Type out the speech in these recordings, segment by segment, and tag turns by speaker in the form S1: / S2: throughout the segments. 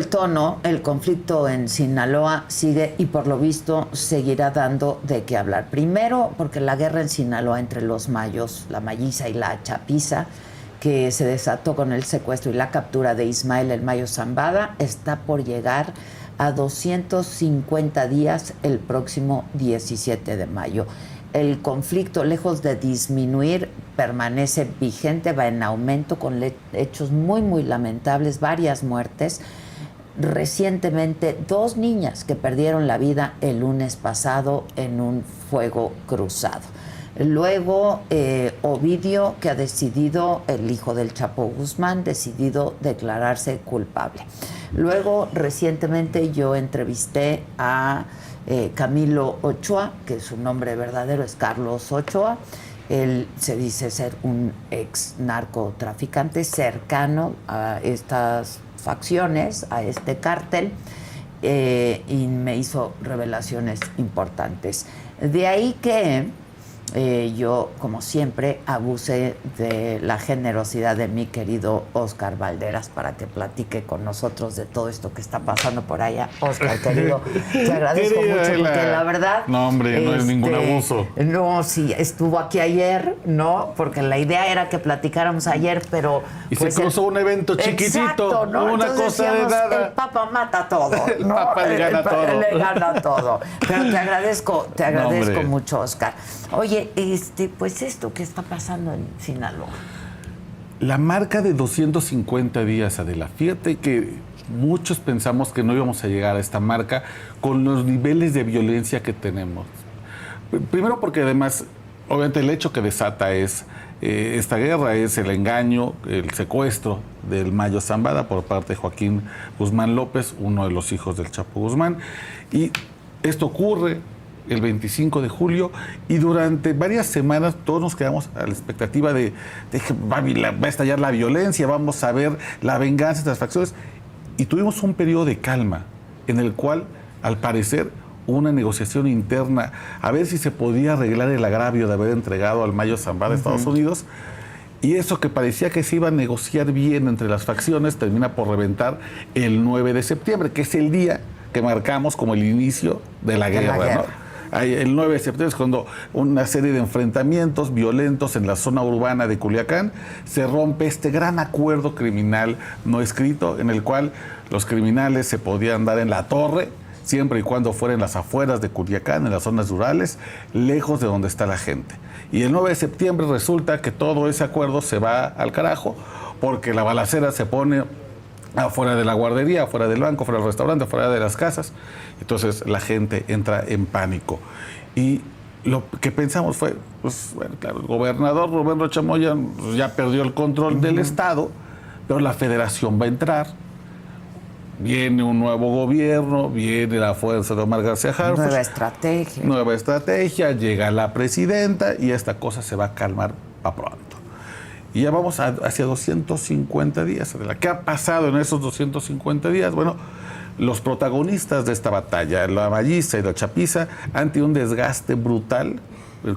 S1: el tono, el conflicto en Sinaloa sigue y por lo visto seguirá dando de qué hablar. Primero, porque la guerra en Sinaloa entre los mayos, la mayiza y la chapiza, que se desató con el secuestro y la captura de Ismael el Mayo Zambada, está por llegar a 250 días el próximo 17 de mayo. El conflicto, lejos de disminuir, permanece vigente, va en aumento con hechos muy, muy lamentables, varias muertes. Recientemente, 2 niñas que perdieron la vida el lunes pasado en un fuego cruzado. Luego, Ovidio, que ha decidido, el hijo del Chapo Guzmán, decidido declararse culpable. Luego, recientemente, yo entrevisté a Camilo Ochoa, que su nombre verdadero es Carlos Ochoa. Él se dice ser un ex narcotraficante cercano a estas facciones, a este cártel, y me hizo revelaciones importantes. De ahí que yo, como siempre, abusé de la generosidad de mi querido Oscar Valderas para que platique con nosotros de todo esto que está pasando por allá. Oscar, querido, te agradezco mucho porque la verdad...
S2: No, hombre, no es ningún abuso.
S1: No, sí, estuvo aquí ayer, ¿no? Porque la idea era que platicáramos ayer, pero...
S2: Y pues se cruzó un evento chiquitito,
S1: exacto, ¿no?
S2: una
S1: Entonces
S2: cosa
S1: decíamos,
S2: de nada.
S1: el Papa mata todo, ¿no?
S2: El Papa le gana todo.
S1: Le gana todo. Pero te agradezco
S2: No,
S1: mucho, Oscar. Oye, pues esto que está pasando en Sinaloa.
S2: La marca de 250 días, Adela. Fíjate que muchos pensamos que no íbamos a llegar a esta marca con los niveles de violencia que tenemos. Primero porque además, obviamente el hecho que desata esta guerra es el engaño, el secuestro del Mayo Zambada por parte de Joaquín Guzmán López, uno de los hijos del Chapo Guzmán. Y esto ocurre el 25 de julio y durante varias semanas todos nos quedamos a la expectativa de que va a estallar la violencia, vamos a ver la venganza de las facciones. Y tuvimos un periodo de calma en el cual, al parecer, hubo una negociación interna a ver si se podía arreglar el agravio de haber entregado al Mayo Zambada a Estados Unidos. Y eso que parecía que se iba a negociar bien entre las facciones termina por reventar el 9 de septiembre, que es el día que marcamos como el inicio de la guerra, ¿no? El 9 de septiembre es cuando una serie de enfrentamientos violentos en la zona urbana de Culiacán se rompe este gran acuerdo criminal no escrito en el cual los criminales se podían dar en la torre siempre y cuando fuera en las afueras de Culiacán, en las zonas rurales, lejos de donde está la gente. Y el 9 de septiembre resulta que todo ese acuerdo se va al carajo porque la balacera se pone afuera de la guardería, afuera del banco, afuera del restaurante, afuera de las casas. Entonces la gente entra en pánico. Y lo que pensamos fue, pues bueno, claro, el gobernador Rubén Rocha Moya ya perdió el control del Estado, pero la federación va a entrar. Viene un nuevo gobierno, viene la fuerza de Omar García Harfuch. Nueva estrategia, llega la presidenta y esta cosa se va a calmar para pronto. Y ya vamos hacia 250 días. ¿Qué ha pasado en esos 250 días? Bueno, los protagonistas de esta batalla, la mayiza y la chapiza, han tenido un desgaste brutal.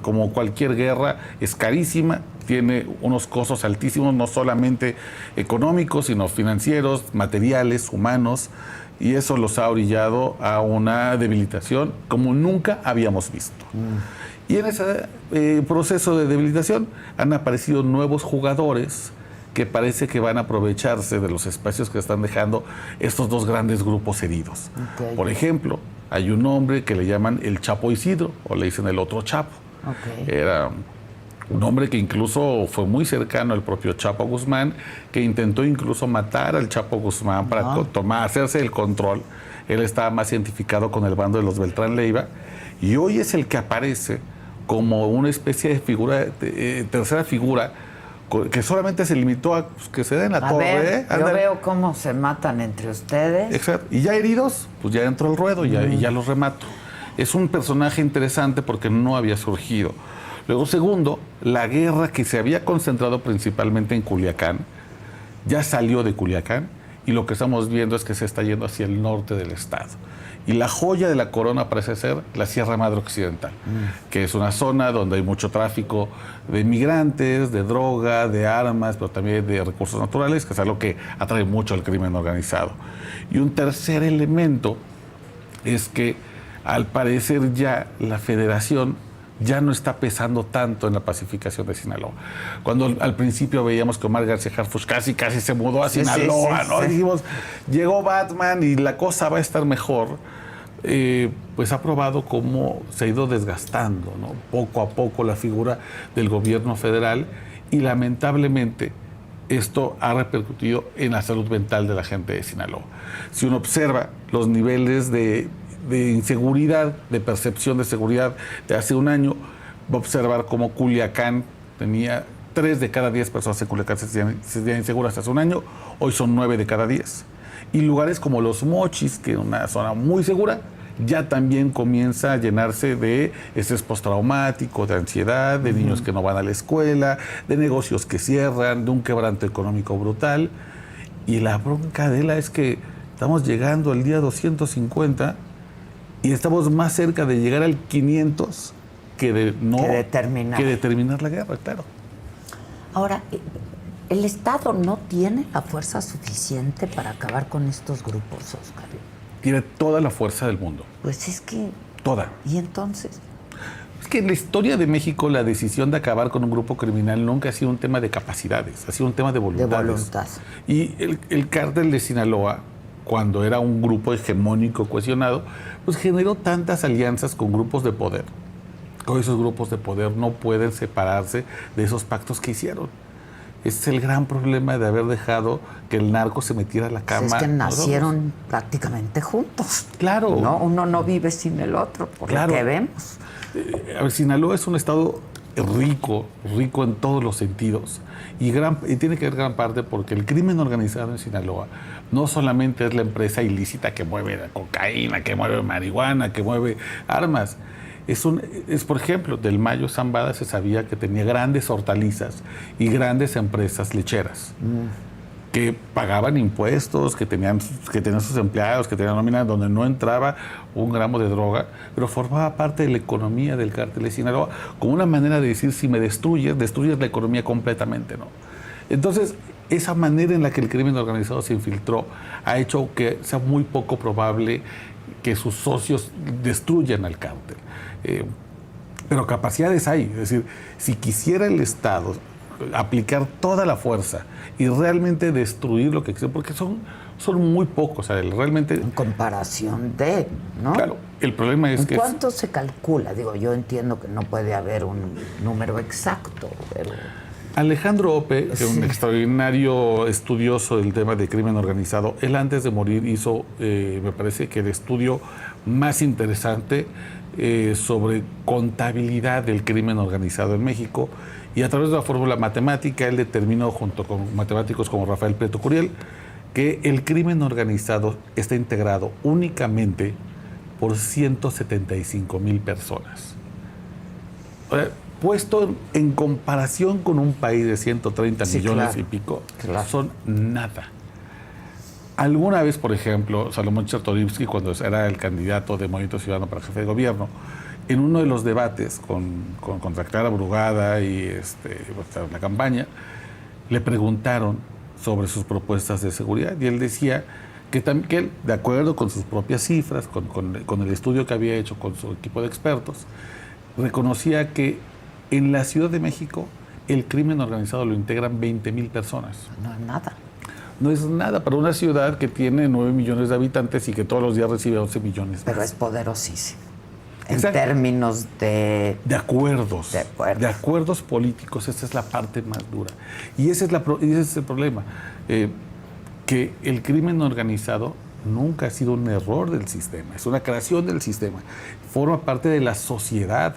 S2: Como cualquier guerra, es carísima, tiene unos costos altísimos, no solamente económicos, sino financieros, materiales, humanos, y eso los ha orillado a una debilitación como nunca habíamos visto. Y en ese proceso de debilitación han aparecido nuevos jugadores que parece que van a aprovecharse de los espacios que están dejando estos dos grandes grupos heridos. Okay. Por ejemplo, hay un hombre que le llaman el Chapo Isidro, o le dicen el otro Chapo. Okay. Era un hombre que incluso fue muy cercano al propio Chapo Guzmán, que intentó incluso matar al Chapo Guzmán para hacerse el control. Él estaba más identificado con el bando de los Beltrán Leiva, y hoy es el que aparece como una especie de figura, tercera figura, que solamente se limitó a que se den la torre.
S1: Yo veo cómo se matan entre ustedes.
S2: Exacto. Y ya heridos, pues ya entró el ruedo y ya los remato. Es un personaje interesante porque no había surgido. Luego, segundo, la guerra que se había concentrado principalmente en Culiacán, ya salió de Culiacán y lo que estamos viendo es que se está yendo hacia el norte del estado. Y la joya de la corona parece ser la Sierra Madre Occidental, que es una zona donde hay mucho tráfico de migrantes, de droga, de armas, pero también de recursos naturales, que es algo que atrae mucho al crimen organizado. Y un tercer elemento es que, al parecer, ya la federación ya no está pesando tanto en la pacificación de Sinaloa. Cuando al principio veíamos que Omar García Harfuch casi se mudó a Sinaloa, ¿no? Dijimos, llegó Batman y la cosa va a estar mejor. Pues ha probado cómo se ha ido desgastando, ¿no? Poco a poco la figura del gobierno federal, y lamentablemente esto ha repercutido en la salud mental de la gente de Sinaloa. Si uno observa los niveles de inseguridad, de percepción de seguridad de hace un año, va a observar cómo Culiacán tenía 3 de cada 10 personas en Culiacán se sentían inseguras hace un año, hoy son 9 de cada 10. Y lugares como Los Mochis, que es una zona muy segura, ya también comienza a llenarse de estrés postraumático, de ansiedad, de niños que no van a la escuela, de negocios que cierran, de un quebranto económico brutal. Y la bronca de la es que estamos llegando al día 250 y estamos más cerca de llegar al 500 que de terminar la guerra, claro.
S1: Ahora, ¿el Estado no tiene la fuerza suficiente para acabar con estos grupos, Oscar?
S2: Tiene toda la fuerza del mundo.
S1: Pues es que...
S2: Toda.
S1: ¿Y entonces?
S2: Es que en la historia de México la decisión de acabar con un grupo criminal nunca ha sido un tema de capacidades, ha sido un tema de voluntades.
S1: De voluntad.
S2: Y el cártel de Sinaloa, cuando era un grupo hegemónico cohesionado, pues generó tantas alianzas con grupos de poder. Hoy esos grupos de poder no pueden separarse de esos pactos que hicieron. Ese es el gran problema de haber dejado que el narco se metiera a la cama.
S1: Pues es que nacieron prácticamente juntos.
S2: Claro.
S1: ¿No? Uno no vive sin el otro, por lo que vemos.
S2: A ver, Sinaloa es un estado rico en todos los sentidos. Y tiene que ver gran parte porque el crimen organizado en Sinaloa no solamente es la empresa ilícita que mueve la cocaína, que mueve marihuana, que mueve armas. Por ejemplo, del Mayo Zambada se sabía que tenía grandes hortalizas y grandes empresas lecheras que pagaban impuestos, que tenían sus empleados, que tenían nómina donde no entraba un gramo de droga, pero formaba parte de la economía del cártel de Sinaloa, como una manera de decir, si me destruyes la economía completamente, ¿no? Entonces, esa manera en la que el crimen organizado se infiltró ha hecho que sea muy poco probable que sus socios destruyan al cártel. Pero capacidades hay. Es decir, si quisiera el Estado aplicar toda la fuerza y realmente destruir lo que existe, porque son muy pocos, o sea, realmente...
S1: En comparación de, ¿no?
S2: Claro, el problema es que...
S1: ¿Cuánto se calcula? Digo, yo entiendo que no puede haber un número exacto, pero...
S2: Alejandro Ope, que es un extraordinario estudioso del tema de crimen organizado, él antes de morir hizo, me parece que el estudio más interesante sobre contabilidad del crimen organizado en México, y a través de la fórmula matemática él determinó, junto con matemáticos como Rafael Prieto Curiel, que el crimen organizado está integrado únicamente por 175,000 personas. Puesto en comparación con un país de 130 millones y pico, son nada. Alguna vez, por ejemplo, Salomón Chertorivsky, cuando era el candidato de Movimiento Ciudadano para jefe de gobierno, en uno de los debates contra Clara Brugada y la campaña, le preguntaron sobre sus propuestas de seguridad y él decía que él, de acuerdo con sus propias cifras, con el estudio que había hecho con su equipo de expertos, reconocía que en la Ciudad de México el crimen organizado lo integran 20,000 personas.
S1: No es nada.
S2: No es nada para una ciudad que tiene 9 millones de habitantes y que todos los días recibe 11 millones.
S1: Pero es poderosísimo.
S2: Exacto.
S1: En términos de...
S2: De acuerdos. De acuerdos políticos. Esa es la parte más dura. Y ese es el problema. Que el crimen organizado nunca ha sido un error del sistema. Es una creación del sistema. Forma parte de la sociedad,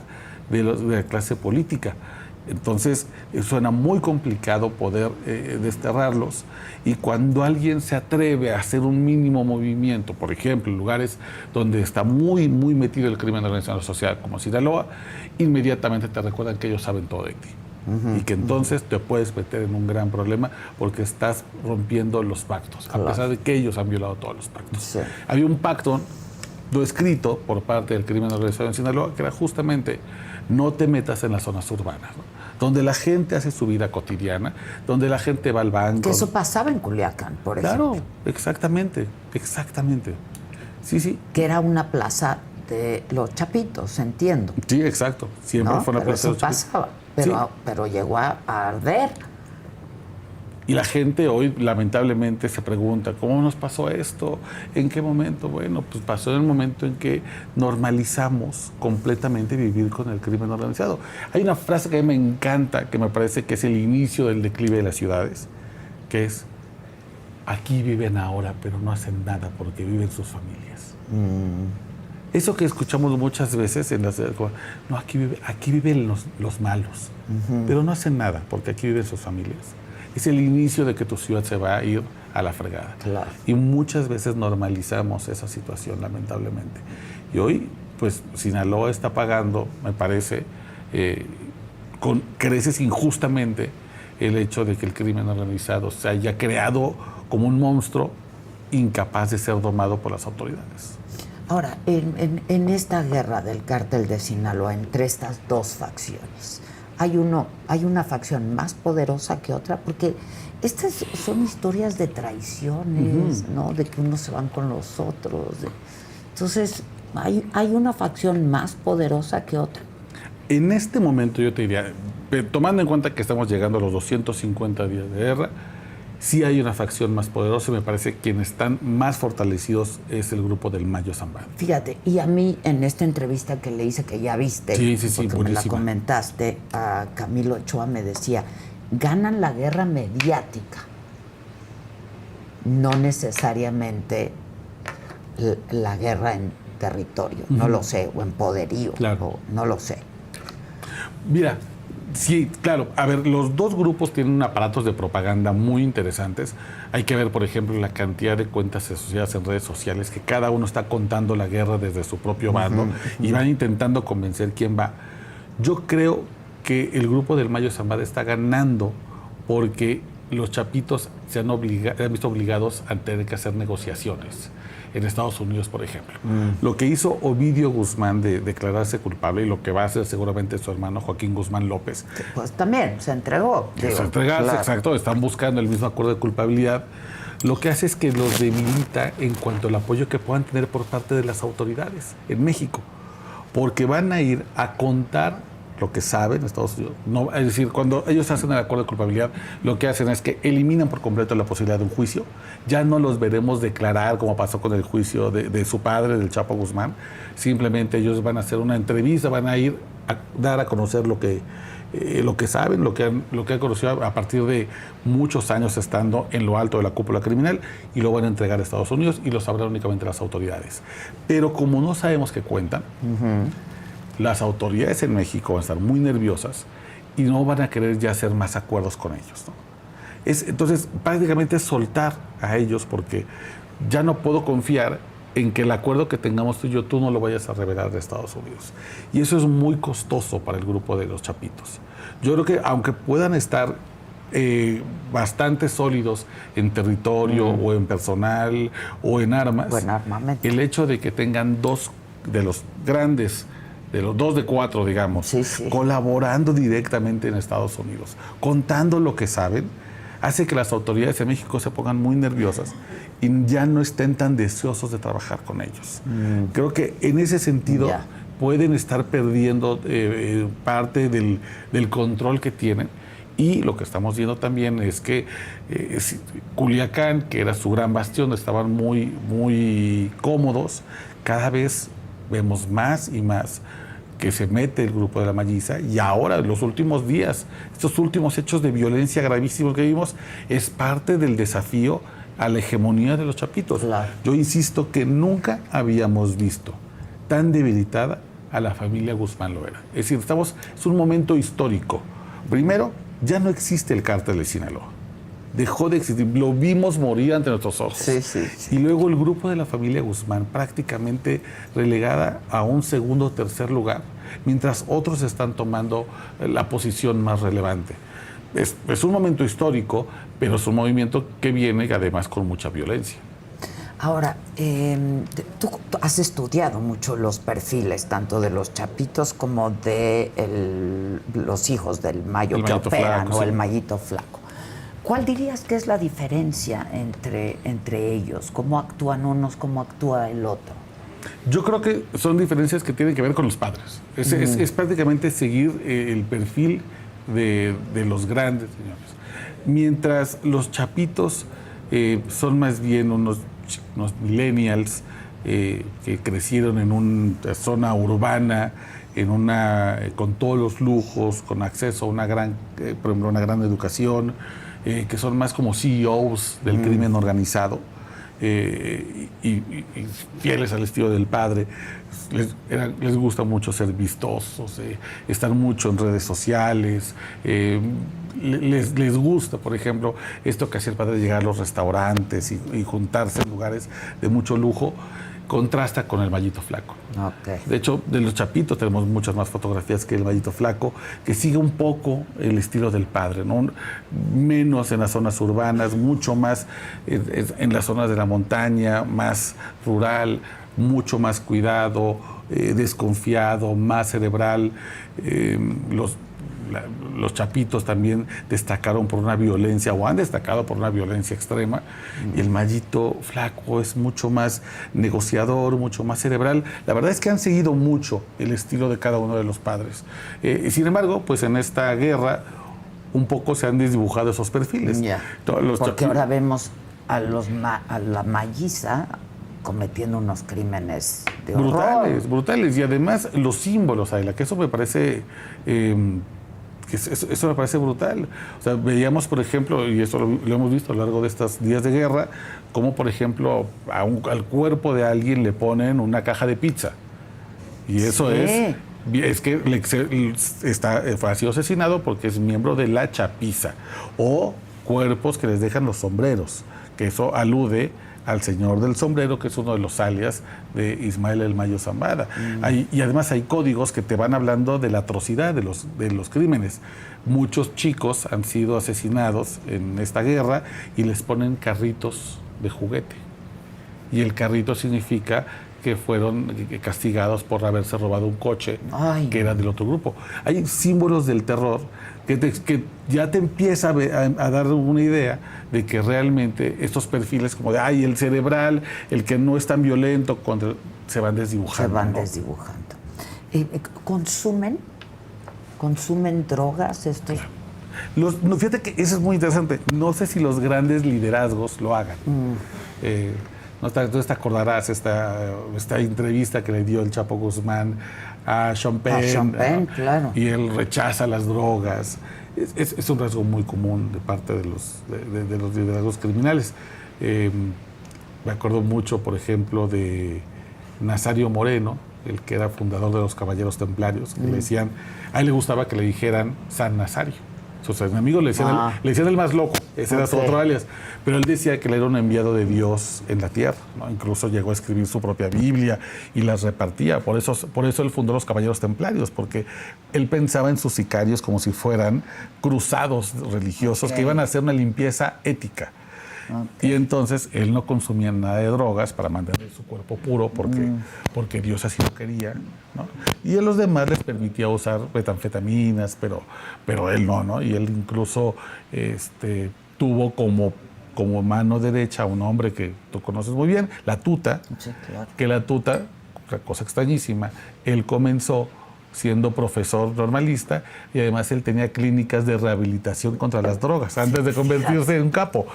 S2: de la clase política. Entonces, suena muy complicado poder desterrarlos, y cuando alguien se atreve a hacer un mínimo movimiento, por ejemplo, en lugares donde está muy, muy metido el crimen organizado social, como Sinaloa, inmediatamente te recuerdan que ellos saben todo de ti. y que entonces te puedes meter en un gran problema porque estás rompiendo los pactos, a pesar de que ellos han violado todos los pactos.
S1: Sí.
S2: Había un pacto no escrito por parte del crimen organizado en Sinaloa que era justamente no te metas en las zonas urbanas, ¿no? Donde la gente hace su vida cotidiana, donde la gente va al banco.
S1: Que eso pasaba en Culiacán, por ejemplo.
S2: Claro, exactamente. Sí, sí.
S1: Que era una plaza de los chapitos, entiendo.
S2: Sí, exacto. Siempre fue una
S1: pero
S2: plaza de
S1: eso
S2: los chapitos.
S1: pasaba,
S2: Sí.
S1: pero llegó a arder.
S2: Y la gente hoy, lamentablemente, se pregunta, ¿cómo nos pasó esto? ¿En qué momento? Bueno, pues pasó en el momento en que normalizamos completamente vivir con el crimen organizado. Hay una frase que a mí me encanta, que me parece que es el inicio del declive de las ciudades, que es, aquí viven ahora, pero no hacen nada porque viven sus familias. Eso que escuchamos muchas veces en las ciudades, no, aquí viven los malos, pero no hacen nada porque aquí viven sus familias. Es el inicio de que tu ciudad se va a ir a la fregada.
S1: Claro.
S2: Y muchas veces normalizamos esa situación, lamentablemente. Y hoy, pues, Sinaloa está pagando, me parece, con creces injustamente el hecho de que el crimen organizado se haya creado como un monstruo incapaz de ser domado por las autoridades.
S1: Ahora, en esta guerra del cártel de Sinaloa, entre estas dos facciones, hay una facción más poderosa que otra, porque estas son historias de traiciones, ¿no? De que unos se van con los otros. Entonces, ¿hay una facción más poderosa que otra?
S2: En este momento yo te diría, tomando en cuenta que estamos llegando a los 250 días de guerra, sí hay una facción más poderosa y me parece que quienes están más fortalecidos es el grupo del Mayo Zambada.
S1: Fíjate, y a mí en esta entrevista que le hice, que ya viste,
S2: sí,
S1: porque me la comentaste, a Camilo Ochoa me decía, ganan la guerra mediática, no necesariamente la guerra en territorio, no lo sé, o en poderío,
S2: claro.
S1: No lo sé.
S2: Mira, sí, claro. A ver, los dos grupos tienen aparatos de propaganda muy interesantes. Hay que ver, por ejemplo, la cantidad de cuentas asociadas en redes sociales que cada uno está contando la guerra desde su propio bando y van intentando convencer quién va. Yo creo que el grupo del Mayo Zambada está ganando porque los chapitos se han visto obligados a tener que hacer negociaciones. En Estados Unidos, por ejemplo. Lo que hizo Ovidio Guzmán de declararse culpable y lo que va a hacer seguramente su hermano Joaquín Guzmán López.
S1: Pues también se entregó.
S2: Entregarse, claro. Exacto, están buscando el mismo acuerdo de culpabilidad. Lo que hace es que los debilita en cuanto al apoyo que puedan tener por parte de las autoridades en México. Porque van a ir a contar lo que saben en Estados Unidos. No, es decir, cuando ellos hacen el acuerdo de culpabilidad, lo que hacen es que eliminan por completo la posibilidad de un juicio. Ya no los veremos declarar como pasó con el juicio de su padre, del Chapo Guzmán. Simplemente ellos van a hacer una entrevista, van a ir a dar a conocer lo que saben, lo que han conocido a partir de muchos años estando en lo alto de la cúpula criminal, y lo van a entregar a Estados Unidos y lo sabrán únicamente las autoridades. Pero como no sabemos qué cuentan, las autoridades en México van a estar muy nerviosas y no van a querer ya hacer más acuerdos con ellos, ¿no? Entonces, prácticamente es soltar a ellos porque ya no puedo confiar en que el acuerdo que tengamos tú y yo, tú no lo vayas a revelar de Estados Unidos. Y eso es muy costoso para el grupo de los chapitos. Yo creo que aunque puedan estar bastante sólidos en territorio o en personal o en armas, el hecho de que tengan dos de los grandes, de los 2 de 4, digamos, colaborando directamente en Estados Unidos, contando lo que saben, hace que las autoridades de México se pongan muy nerviosas y ya no estén tan deseosos de trabajar con ellos. Creo que en ese sentido pueden estar perdiendo parte del control que tienen. Y lo que estamos viendo también es que Culiacán, que era su gran bastión, estaban muy, muy cómodos. Cada vez vemos más y más que se mete el grupo de la Malliza, y ahora en los últimos días, estos últimos hechos de violencia gravísimos que vimos, es parte del desafío a la hegemonía de los chapitos. Claro. Yo insisto que nunca habíamos visto tan debilitada a la familia Guzmán Loera. Es decir, es un momento histórico. Primero, ya no existe el cártel de Sinaloa. dejó de existir, lo vimos morir ante nuestros ojos.
S1: Sí, sí, sí.
S2: Y luego el grupo de la familia Guzmán prácticamente relegada a un segundo o tercer lugar, mientras otros están tomando la posición más relevante. Es un momento histórico, pero es un movimiento que viene además con mucha violencia.
S1: Ahora, tú has estudiado mucho los perfiles, tanto de los chapitos como de los hijos del Mayo que operan, o el Mayito Flaco. ¿Cuál dirías que es la diferencia entre ellos? ¿Cómo actúan unos, cómo actúa el otro?
S2: Yo creo que son diferencias que tienen que ver con los padres. Es prácticamente seguir el perfil de los grandes señores. Mientras los chapitos son más bien unos millennials que crecieron en una zona urbana, con todos los lujos, con acceso a una gran educación, que son más como CEOs del crimen organizado. Y fieles al estilo del padre, les gusta mucho ser vistosos, estar mucho en redes sociales, les gusta, por ejemplo, esto que hacía el padre, llegar a los restaurantes y juntarse en lugares de mucho lujo, contrasta con el Mayito Flaco.
S1: Okay.
S2: De hecho, de los chapitos tenemos muchas más fotografías que el Mayito Flaco, que sigue un poco el estilo del padre, ¿no? Menos en las zonas urbanas, mucho más en las zonas de la montaña, más rural, mucho más cuidado, desconfiado, más cerebral. Los chapitos también destacaron por una violencia, o han destacado por una violencia extrema, y el Mayito Flaco es mucho más negociador, mucho más cerebral. La verdad es que han seguido mucho el estilo de cada uno de los padres. Sin embargo, pues en esta guerra un poco se han desdibujado esos perfiles.
S1: Yeah. Porque ahora vemos a la Mayisa cometiendo unos crímenes de horror.
S2: Brutales, y además los símbolos, Adela, que eso me parece... Eso me parece brutal. O sea, veíamos, por ejemplo, y eso lo hemos visto a lo largo de estos días de guerra, como, por ejemplo, al cuerpo de alguien le ponen una caja de pizza. Y eso
S1: sí.
S2: es que ha sido asesinado porque es miembro de la chapiza. O cuerpos que les dejan los sombreros, que eso alude al señor del sombrero, que es uno de los alias de Ismael El Mayo Zambada. Y además hay códigos que te van hablando de la atrocidad de los crímenes. Muchos chicos han sido asesinados en esta guerra y les ponen carritos de juguete. Y el carrito significa que fueron castigados por haberse robado un coche que era del otro grupo. Hay símbolos del terror que ya te empieza a dar una idea de que realmente estos perfiles como de el cerebral, el que no es tan violento, se van desdibujando.
S1: Se van desdibujando. ¿Consumen drogas estos?
S2: Fíjate que eso es muy interesante. No sé si los grandes liderazgos lo hagan. Tú te acordarás esta entrevista que le dio el Chapo Guzmán a Sean Penn,
S1: claro.
S2: Y él rechaza las drogas. Es un rasgo muy común de parte de los liderazgos criminales. Me acuerdo mucho, por ejemplo, de Nazario Moreno, el que era fundador de los Caballeros Templarios, que le decían, a él le gustaba que le dijeran San Nazario. Sus enemigos le decían el más loco, ese era su otro alias. Pero él decía que él era un enviado de Dios en la tierra, ¿no? Incluso llegó a escribir su propia Biblia y las repartía. Por eso él fundó los Caballeros Templarios, porque él pensaba en sus sicarios como si fueran cruzados religiosos que iban a hacer una limpieza ética. Y entonces él no consumía nada de drogas para mantener su cuerpo puro porque Dios así lo quería, ¿no? Y a los demás les permitía usar metanfetaminas, pero él no. Y él incluso tuvo como mano derecha a un hombre que tú conoces muy bien, la Tuta.
S1: Sí, claro.
S2: Que la Tuta, una cosa extrañísima, él comenzó siendo profesor normalista y además él tenía clínicas de rehabilitación contra las drogas antes de convertirse en un capo.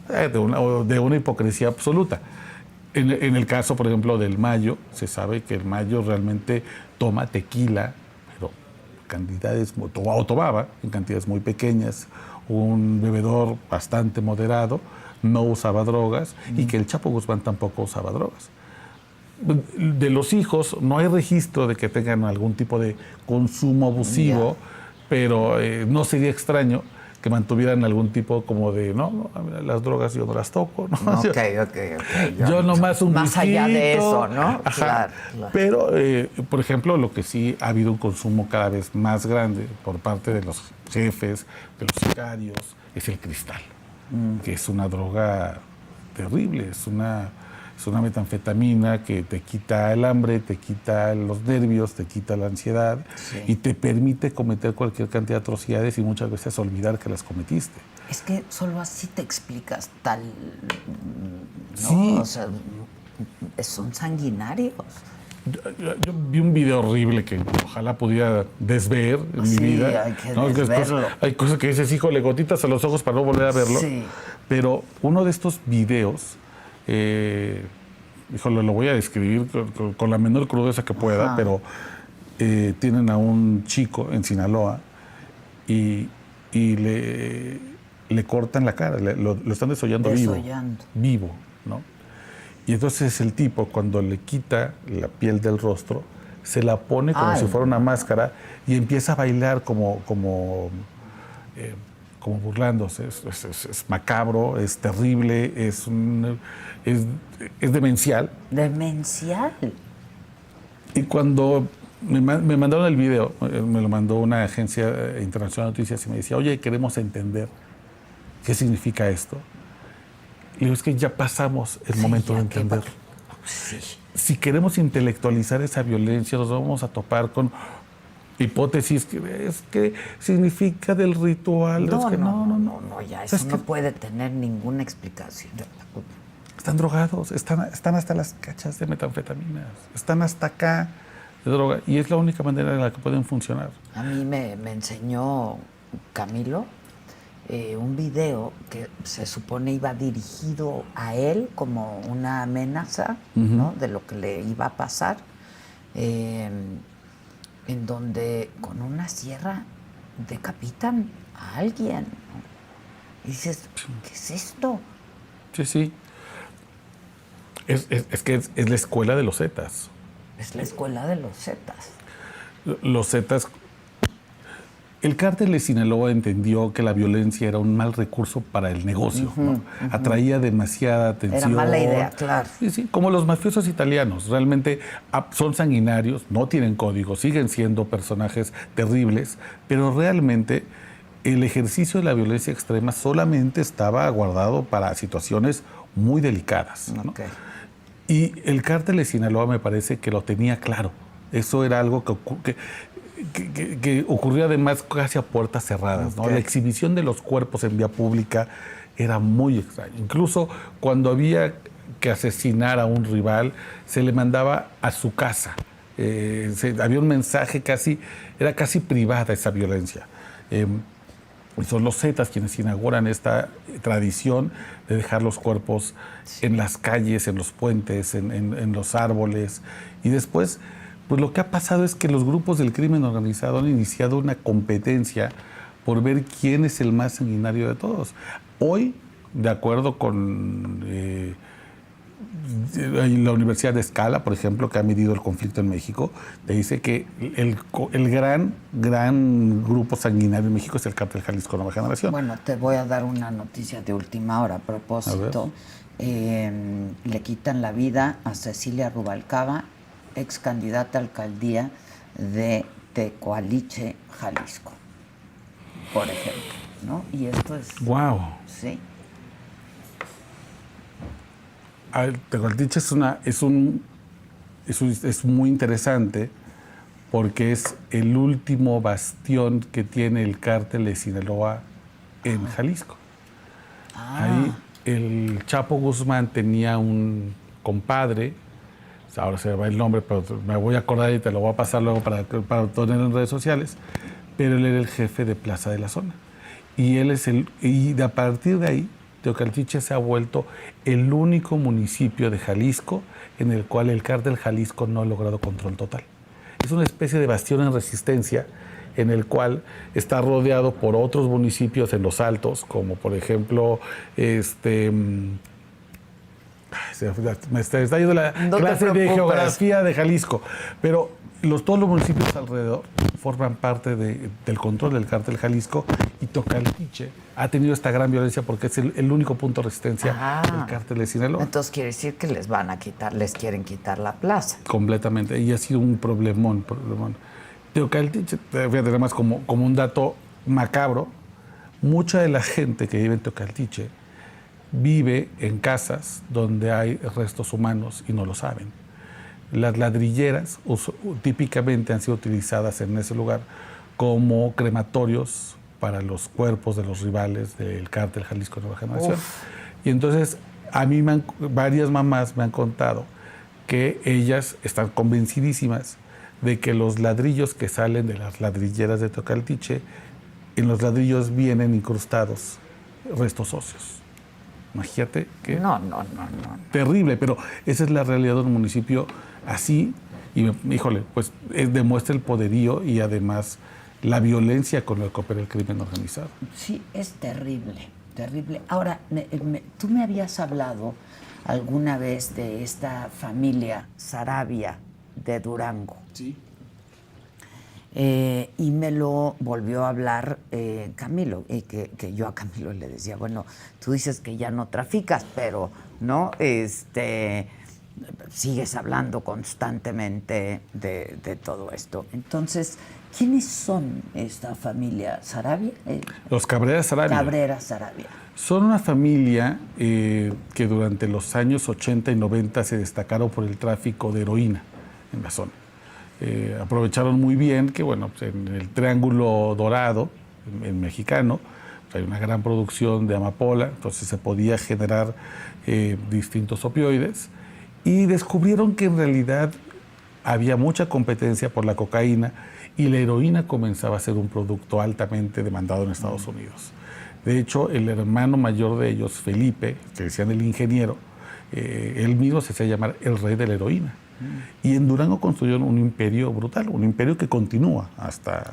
S2: De una hipocresía absoluta. En el caso, por ejemplo, del Mayo, se sabe que el Mayo realmente toma tequila, pero tomaba en cantidades muy pequeñas, un bebedor bastante moderado, no usaba drogas, y que el Chapo Guzmán tampoco usaba drogas. De los hijos no hay registro de que tengan algún tipo de consumo abusivo, pero no sería extraño que mantuvieran algún tipo como de, no, las drogas yo no las toco, ¿no?
S1: Ok.
S2: Yo nomás un
S1: más allá de
S2: whiskyito.
S1: eso, ¿no?
S2: Ajá.
S1: Claro.
S2: Pero, por ejemplo, lo que sí ha habido un consumo cada vez más grande por parte de los jefes, de los sicarios, es el cristal, que es una droga terrible, es una metanfetamina que te quita el hambre, te quita los nervios, te quita la ansiedad y te permite cometer cualquier cantidad de atrocidades y muchas veces olvidar que las cometiste.
S1: Es que solo así te explicas tal, ¿no?
S2: Sí.
S1: O sea, son sanguinarios.
S2: Yo vi un video horrible que ojalá pudiera desver en mi vida.
S1: Hay que
S2: ¿no?
S1: desverlo.
S2: Hay cosas que dices, híjole, gotitas a los ojos para no volver a verlo.
S1: Sí.
S2: Pero uno de estos videos, híjole, lo voy a describir con la menor crudeza que pueda, pero tienen a un chico en Sinaloa y le cortan la cara, lo están desollando vivo, ¿no? Y entonces el tipo, cuando le quita la piel del rostro, se la pone como si fuera una máscara y empieza a bailar como burlándose. Es macabro, es terrible, es demencial.
S1: ¿Demencial?
S2: Y cuando me mandaron el video, me lo mandó una agencia internacional de noticias y me decía, oye, queremos entender qué significa esto. Y digo, es que ya pasamos el momento de entenderlo.
S1: Sí.
S2: Si queremos intelectualizar esa violencia, nos vamos a topar con hipótesis que significa del ritual.
S1: No, ya eso no puede tener ninguna explicación.
S2: Están drogados, están hasta las cachas de metanfetaminas, están hasta acá de droga y es la única manera en la que pueden funcionar.
S1: A mí me enseñó Camilo un video que se supone iba dirigido a él como una amenaza, ¿no? De lo que le iba a pasar, en donde con una sierra decapitan a alguien, ¿no? Y dices, ¿qué es esto?
S2: Sí. Es que es la escuela de los Zetas.
S1: Es la escuela de los Zetas.
S2: Los Zetas. El cártel de Sinaloa entendió que la violencia era un mal recurso para el negocio, ¿no? Atraía demasiada atención.
S1: Era mala idea, claro.
S2: Sí, como los mafiosos italianos. Realmente son sanguinarios, no tienen código, siguen siendo personajes terribles, pero realmente el ejercicio de la violencia extrema solamente estaba guardado para situaciones muy delicadas, ¿no?
S1: Okay.
S2: Y el cártel de Sinaloa me parece que lo tenía claro. Eso era algo que ocurría además casi a puertas cerradas, ¿no? La exhibición de los cuerpos en vía pública era muy extraña. Incluso cuando había que asesinar a un rival, se le mandaba a su casa. Había un mensaje era casi privada esa violencia. Son los Zetas quienes inauguran esta tradición de dejar los cuerpos en las calles, en los puentes, en los árboles. Y después, pues lo que ha pasado es que los grupos del crimen organizado han iniciado una competencia por ver quién es el más sanguinario de todos. Hoy, de acuerdo con la Universidad de Escala, por ejemplo, que ha medido el conflicto en México, te dice que el gran grupo sanguinario en México es el Cártel Jalisco Nueva Generación.
S1: Bueno, te voy a dar una noticia de última hora a propósito. Le quitan la vida a Cecilia Rubalcaba, ex candidata a alcaldía de Tecualiche, Jalisco, por ejemplo, ¿no? Y esto es...
S2: ¡Wow!
S1: Sí.
S2: Tecualiche es muy interesante porque es el último bastión que tiene el cártel de Sinaloa en Jalisco. Ahí el Chapo Guzmán tenía un compadre, ahora se me va el nombre, pero me voy a acordar y te lo voy a pasar luego para poner en redes sociales, pero él era el jefe de Plaza de la Zona. Y a partir de ahí, Teocaltiche se ha vuelto el único municipio de Jalisco en el cual el cártel Jalisco no ha logrado control total. Es una especie de bastión en resistencia en el cual está rodeado por otros municipios en los altos, como por ejemplo, se me está yendo la
S1: No te
S2: clase de
S1: preocupes.
S2: geografía de Jalisco. Pero todos los municipios alrededor forman parte del control del cártel Jalisco, y Tocaltiche ha tenido esta gran violencia porque es el único punto de resistencia del cártel de Sinaloa.
S1: Entonces quiere decir que les quieren quitar la plaza.
S2: Completamente, y ha sido un problemón. Teocaltiche, fíjate, además como un dato macabro, mucha de la gente que vive en Teocaltiche vive en casas donde hay restos humanos y no lo saben. Las ladrilleras típicamente han sido utilizadas en ese lugar como crematorios para los cuerpos de los rivales del cártel Jalisco Nueva Generación.
S1: Uf.
S2: Y entonces a mí varias mamás me han contado que ellas están convencidísimas de que los ladrillos que salen de las ladrilleras de Teocaltiche, en los ladrillos vienen incrustados restos óseos. Imagínate que...
S1: No.
S2: Terrible, pero esa es la realidad de un municipio así, y híjole, pues demuestra el poderío y además la violencia con la que opera el crimen organizado.
S1: Sí, es terrible, terrible. Ahora, tú me habías hablado alguna vez de esta familia Sarabia de Durango.
S2: Sí.
S1: Y me lo volvió a hablar Camilo, y que yo a Camilo le decía, bueno, tú dices que ya no traficas, pero no, sigues hablando constantemente de todo esto. Entonces, ¿quiénes son esta familia Sarabia?
S2: Los Cabrera Sarabia.
S1: Cabrera Sarabia.
S2: Son una familia que durante los años 80 y 90 se destacaron por el tráfico de heroína en la zona. Aprovecharon muy bien que, bueno, pues en el Triángulo Dorado, en mexicano, pues hay una gran producción de amapola, entonces se podía generar distintos opioides, y descubrieron que en realidad había mucha competencia por la cocaína, y la heroína comenzaba a ser un producto altamente demandado en Estados Unidos. De hecho, el hermano mayor de ellos, Felipe, que decían el ingeniero, él mismo se hacía llamar el rey de la heroína. Y en Durango construyeron un imperio brutal, un imperio que continúa hasta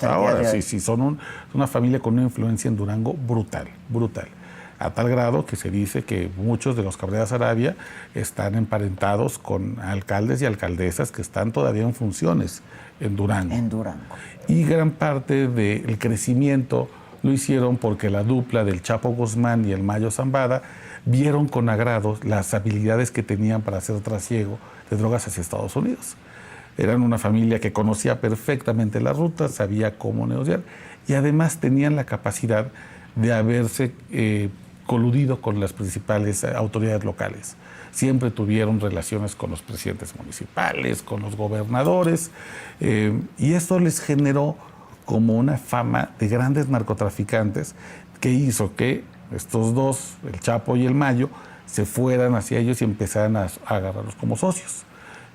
S2: ahora. Sí, son una familia con una influencia en Durango brutal, a tal grado que se dice que muchos de los Cabrera Sarabia están emparentados con alcaldes y alcaldesas que están todavía en funciones en Durango. Y gran parte del crecimiento lo hicieron porque la dupla del Chapo Guzmán y el Mayo Zambada vieron con agrado las habilidades que tenían para hacer trasiego de drogas hacia Estados Unidos. Eran una familia que conocía perfectamente la ruta, sabía cómo negociar, y además tenían la capacidad de haberse coludido con las principales autoridades locales. Siempre tuvieron relaciones con los presidentes municipales, con los gobernadores, y esto les generó como una fama de grandes narcotraficantes que hizo que estos dos, el Chapo y el Mayo, se fueran hacia ellos y empezaran a agarrarlos como socios.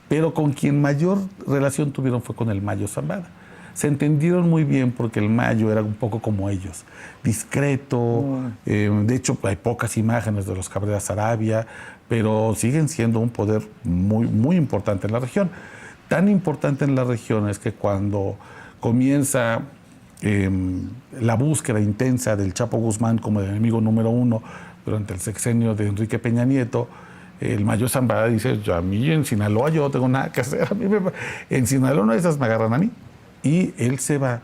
S2: Pero con quien mayor relación tuvieron fue con el Mayo Zambada. Se entendieron muy bien porque el Mayo era un poco como ellos, discreto. De hecho, hay pocas imágenes de los Cabrera Sarabia, pero siguen siendo un poder muy, muy importante en la región. Tan importante en la región es que cuando comienza la búsqueda intensa del Chapo Guzmán como el enemigo número uno durante el sexenio de Enrique Peña Nieto, el Mayo Zambada dice, a mí en Sinaloa yo no tengo nada que hacer, en Sinaloa no esas me agarran a mí. Y él se va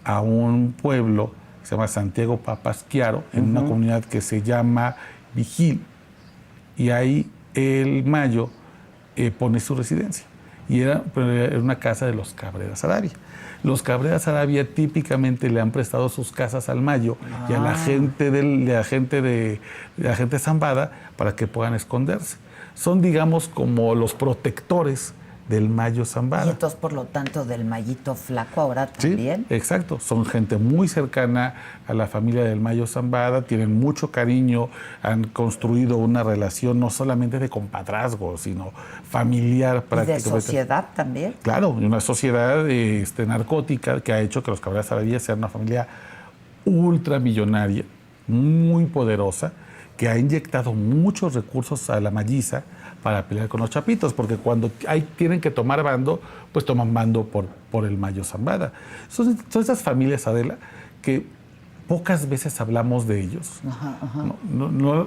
S2: a un pueblo que se llama Santiago Papasquiaro, en una comunidad que se llama Vigil, y ahí el Mayo pone su residencia. Y era una casa de los Cabrera Sarabia. Los Cabrera Sarabia típicamente le han prestado sus casas al Mayo y a la gente de Zambada para que puedan esconderse. Son, digamos, como los protectores del Mayo Zambada.
S1: Y entonces, por lo tanto, del Mayito Flaco ahora también.
S2: Sí, exacto. Son gente muy cercana a la familia del Mayo Zambada, tienen mucho cariño, han construido una relación no solamente de compadrazgo, sino familiar prácticamente.
S1: ¿Y de sociedad también?
S2: Claro, una sociedad narcótica que ha hecho que los Cabrera Sarabia sean una familia ultramillonaria, muy poderosa, que ha inyectado muchos recursos a la Malliza para pelear con los chapitos, porque cuando tienen que tomar bando, pues toman bando por el Mayo Zambada. Son esas familias, Adela, que pocas veces hablamos de ellos.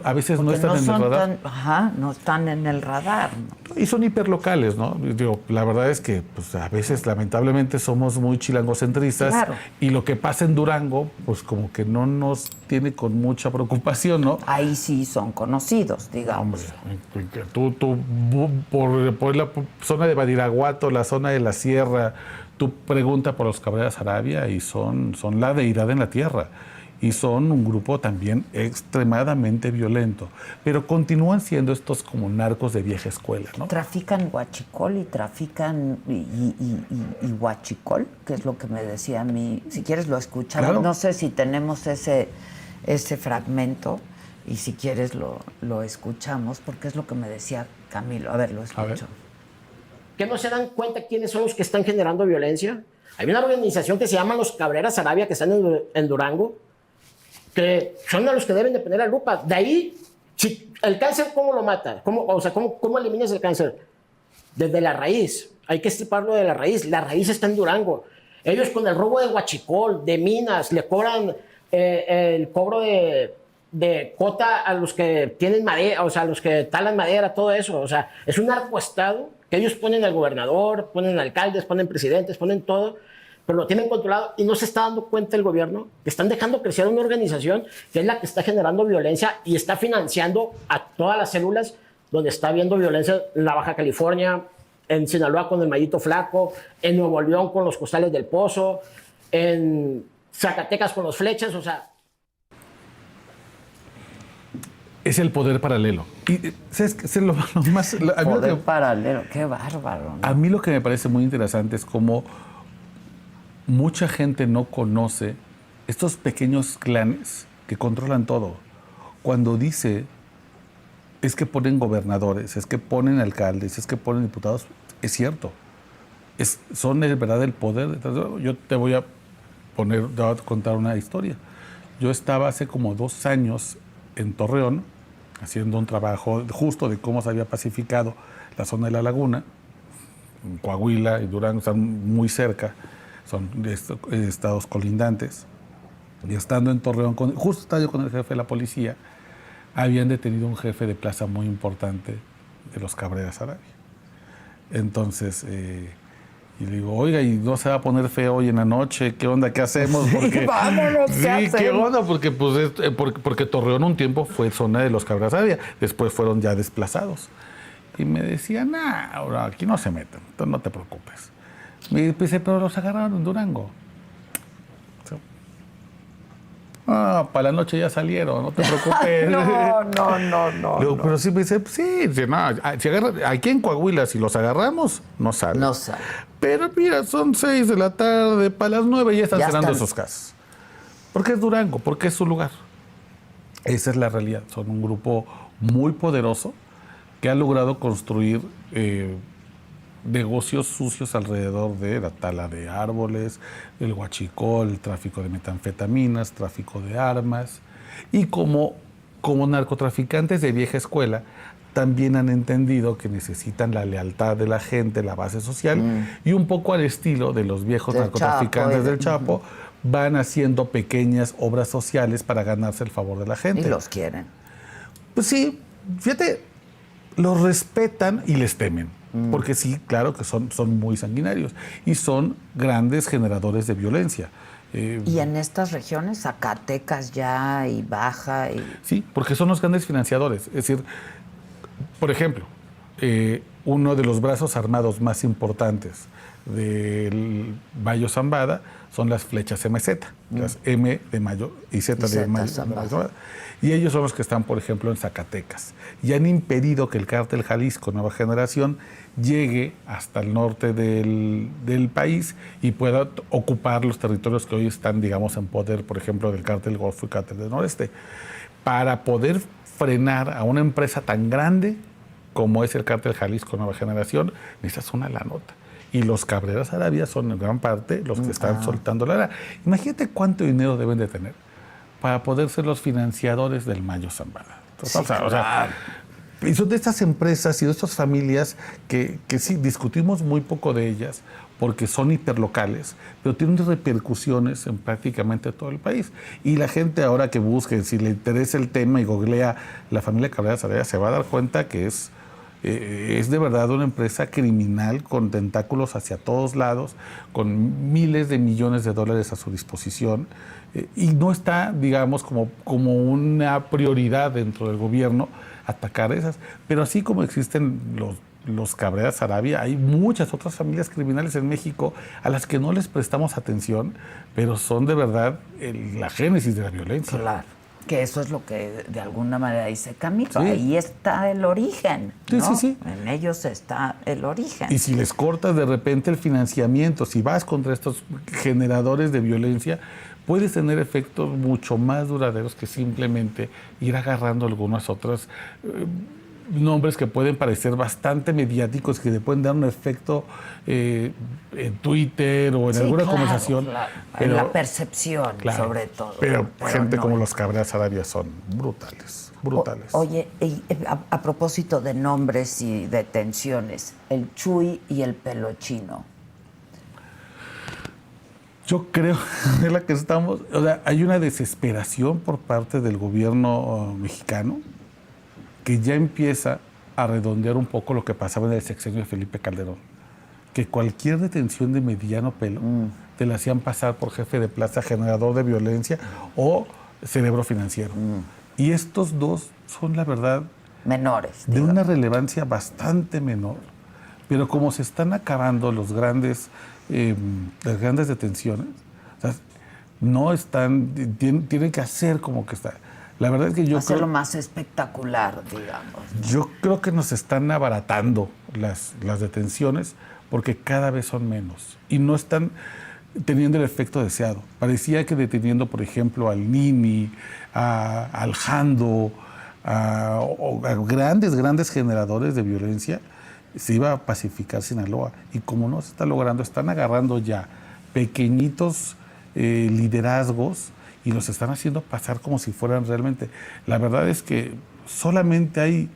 S2: A veces
S1: porque
S2: no están en el radar.
S1: No están en el radar.
S2: Y son hiperlocales, ¿no? Digo, la verdad es que pues, a veces lamentablemente somos muy chilangocentristas,
S1: claro.
S2: Y lo que pasa en Durango, pues como que no nos tiene con mucha preocupación, ¿no?
S1: Ahí sí son conocidos, digamos.
S2: Hombre, tú por la zona de Badiraguato, la zona de la sierra, tú pregunta por los Cabrera Saravia y son la deidad en la tierra. Y son un grupo también extremadamente violento. Pero continúan siendo estos como narcos de vieja escuela, ¿no?
S1: Trafican huachicol y trafican y huachicol, que es lo que me decía a mí. Si quieres lo escuchamos. Claro. No sé si tenemos ese fragmento y si quieres lo escuchamos, porque es lo que me decía Camilo. A ver, lo escucho.
S3: ¿Que no se dan cuenta quiénes son los que están generando violencia? Hay una organización que se llama los Cabrera Saravia, que están en Durango, que son a los que deben de poner la lupa. De ahí, si el cáncer, ¿cómo lo mata? ¿Cómo eliminas el cáncer? Desde la raíz. Hay que estiparlo de la raíz. La raíz está en Durango. Ellos con el robo de huachicol, de minas, le cobran el cobro de cuota a los que tienen madera, a los que talan madera, todo eso. Es un narcoestado que ellos ponen al gobernador, ponen alcaldes, ponen presidentes, ponen todo, pero lo tienen controlado y no se está dando cuenta el gobierno que están dejando crecer una organización que es la que está generando violencia y está financiando a todas las células donde está habiendo violencia en la Baja California, en Sinaloa con el Mallito Flaco, en Nuevo León con los Costales del Pozo, en Zacatecas con los Flechas,
S2: Es el poder paralelo. Y ¿sabes lo más?
S1: Poder paralelo, qué bárbaro, ¿no?
S2: A mí lo que me parece muy interesante es cómo mucha gente no conoce estos pequeños clanes que controlan todo. Cuando dice, es que ponen gobernadores, es que ponen alcaldes, es que ponen diputados, es cierto. Son de verdad el poder. Yo te voy a contar una historia. Yo estaba hace como 2 años en Torreón, haciendo un trabajo justo de cómo se había pacificado la zona de la laguna. Coahuila y Durango están muy cerca, son estados colindantes. Y estando en Torreón, justo estaba yo con el jefe de la policía, habían detenido un jefe de plaza muy importante de los Cabrera Saravia. Entonces, y le digo, oiga, ¿y no se va a poner feo hoy en la noche? ¿Qué onda? ¿Qué hacemos?
S1: Porque, vámonos,
S2: ¿qué onda? Porque Torreón un tiempo fue zona de los Cabrera Saravia, después fueron ya desplazados. Y me decía, ahora aquí no se metan, entonces no te preocupes. Me dice, pero los agarraron en Durango. Para la noche ya salieron, no te preocupes.
S1: No.
S2: Digo, pero sí me dice, aquí en Coahuila, si los agarramos, no salen.
S1: No salen.
S2: Pero mira, son 6 de la tarde, para las 9 ya están cerrando esos casos. Porque es Durango, porque es su lugar. Esa es la realidad. Son un grupo muy poderoso que ha logrado construir negocios sucios alrededor de la tala de árboles, el huachicol, el tráfico de metanfetaminas, tráfico de armas. Y como narcotraficantes de vieja escuela, también han entendido que necesitan la lealtad de la gente, la base social, y un poco al estilo de los viejos narcotraficantes del Chapo, van haciendo pequeñas obras sociales para ganarse el favor de la gente.
S1: Y los quieren.
S2: Pues sí, fíjate, los respetan y les temen. Porque sí, claro que son muy sanguinarios y son grandes generadores de violencia.
S1: ¿Y en estas regiones, Zacatecas ya y Baja?
S2: Sí, porque son los grandes financiadores. Es decir, por ejemplo, uno de los brazos armados más importantes del Mayo Zambada son las flechas MZ, las M de Mayo y Z de Mayo Zambada. Y ellos son los que están, por ejemplo, en Zacatecas. Y han impedido que el cártel Jalisco Nueva Generación llegue hasta el norte del país y pueda ocupar los territorios que hoy están, digamos, en poder, por ejemplo, del cártel Golfo y cártel del Noreste. Para poder frenar a una empresa tan grande como es el cártel Jalisco Nueva Generación, necesitas una lanota. Y los Cabrera Saravia son en gran parte los que están soltando la lana. Imagínate cuánto dinero deben de tener para poder ser los financiadores del Mayo Zambada.
S1: Sí, claro.
S2: Y son de estas empresas y de estas familias que sí, discutimos muy poco de ellas porque son hiperlocales, pero tienen repercusiones en prácticamente todo el país. Y la gente ahora que busque, si le interesa el tema y googlea la familia Cabrera Sarabia, se va a dar cuenta que es de verdad una empresa criminal con tentáculos hacia todos lados, con miles de millones de dólares a su disposición, y no está, digamos, como una prioridad dentro del gobierno atacar esas. Pero así como existen los Cabrera Sarabia, hay muchas otras familias criminales en México a las que no les prestamos atención, pero son de verdad la génesis de la violencia.
S1: Claro, que eso es lo que de alguna manera dice Camilo.
S2: Sí.
S1: Ahí está el origen, ¿no?
S2: Sí, sí, sí.
S1: En ellos está el origen.
S2: Y si les cortas de repente el financiamiento, si vas contra estos generadores de violencia, puedes tener efectos mucho más duraderos que simplemente ir agarrando algunas otras nombres que pueden parecer bastante mediáticos, que le pueden dar un efecto en Twitter o en alguna conversación.
S1: Claro.
S2: Pero,
S1: en la percepción,
S2: claro,
S1: sobre todo.
S2: Pero gente
S1: no.
S2: como los Cabrera Sarabia son brutales, brutales.
S1: Oye, a propósito de nombres y detenciones, el Chuy y el Pelo Chino.
S2: Yo creo en la que estamos, o sea, hay una desesperación por parte del gobierno mexicano que ya empieza a redondear un poco lo que pasaba en el sexenio de Felipe Calderón, que cualquier detención de mediano pelo te la hacían pasar por jefe de plaza, generador de violencia o cerebro financiero. Y estos dos son, la verdad,
S1: menores.
S2: De una relevancia bastante menor, pero como se están acabando las grandes detenciones, o sea, no están, tienen que hacer como que está. La verdad es que yo
S1: hacerlo
S2: creo,
S1: más espectacular, digamos.
S2: Yo creo que nos están abaratando las detenciones porque cada vez son menos y no están teniendo el efecto deseado. Parecía que deteniendo, por ejemplo, al Nini, al Jando, a grandes generadores de violencia, se iba a pacificar Sinaloa. Y como no se está logrando, están agarrando ya pequeñitos liderazgos y los están haciendo pasar como si fueran realmente. La verdad es que solamente hay